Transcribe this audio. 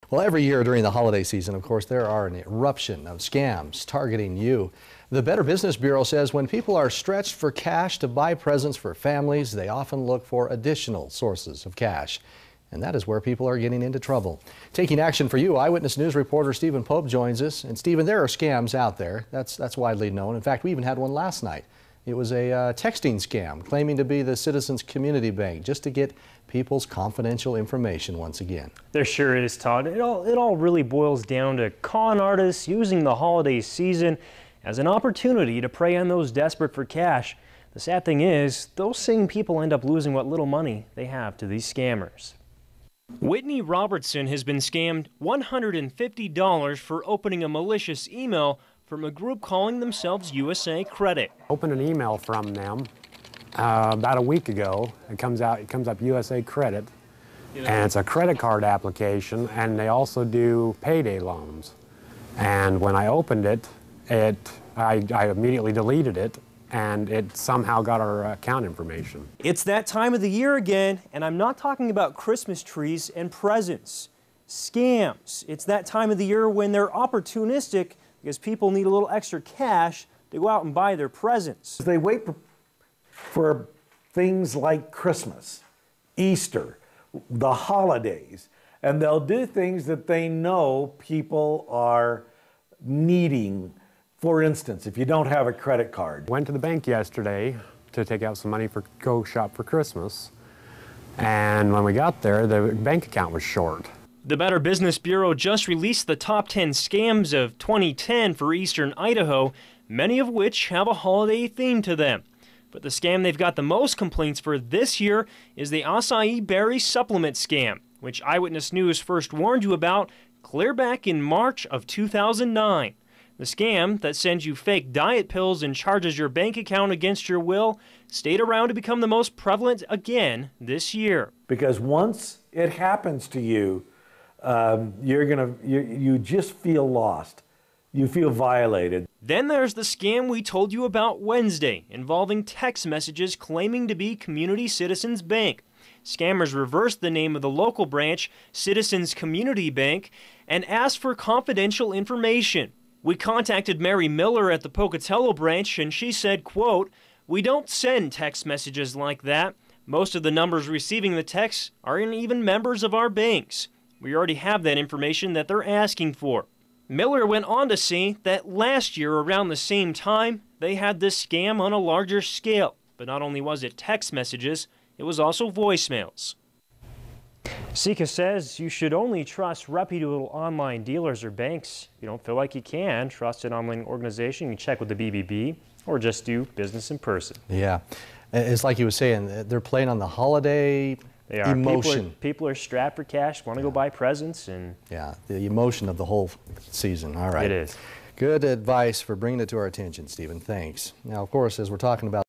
Well, every year during the holiday season, of course, there are an eruption of scams targeting you. The Better Business Bureau says when people are stretched for cash to buy presents for families, they often look for additional sources of cash. And that is where people are getting into trouble. Taking action for you, Eyewitness News reporter Stephen Pope joins us. And Stephen, there are scams out there. That's widely known. In fact, we even had one last night. It was a texting scam claiming to be the Citizens Community Bank just to get people's confidential information once again. There sure is, Todd. It all really boils down to con artists using the holiday season as an opportunity to prey on those desperate for cash. The sad thing is, those same people end up losing what little money they have to these scammers. Whitney Robertson has been scammed $150 for opening a malicious email from a group calling themselves USA Credit. Opened an email from them about a week ago. It comes up USA Credit, and it's a credit card application, and they also do payday loans. And when I opened it, I immediately deleted it, and it somehow got our account information. It's that time of the year again, and I'm not talking about Christmas trees and presents. Scams. It's that time of the year when they're opportunistic because people need a little extra cash to go out and buy their presents. They wait for things like Christmas, Easter, the holidays, and they'll do things that they know people are needing. For instance, if you don't have a credit card. Went to the bank yesterday to take out some money for go shop for Christmas, and when we got there, the bank account was short. The Better Business Bureau just released the top 10 scams of 2010 for eastern Idaho, many of which have a holiday theme to them. But the scam they've got the most complaints for this year is the acai berry supplement scam, which Eyewitness News first warned you about clear back in March of 2009. The scam that sends you fake diet pills and charges your bank account against your will stayed around to become the most prevalent again this year. Because once it happens to you, you just feel lost. You feel violated. Then there's the scam we told you about Wednesday, involving text messages claiming to be Community Citizens Bank. Scammers reversed the name of the local branch, Citizens Community Bank, and asked for confidential information. We contacted Mary Miller at the Pocatello branch, and she said, quote, "We don't send text messages like that. Most of the numbers receiving the texts aren't even members of our banks. We already have that information that they're asking for." Miller went on to say that last year around the same time, they had this scam on a larger scale. But not only was it text messages, it was also voicemails. Sika says you should only trust reputable online dealers or banks. If you don't feel like you can trust an online organization, you can check with the BBB or just do business in person. Yeah, it's like you were saying, they're playing on the holiday emotion. People are strapped for cash, want to go buy presents. And yeah, the emotion of the whole season. All right. It is. Good advice for bringing it to our attention, Stephen. Thanks. Now, of course, as we're talking about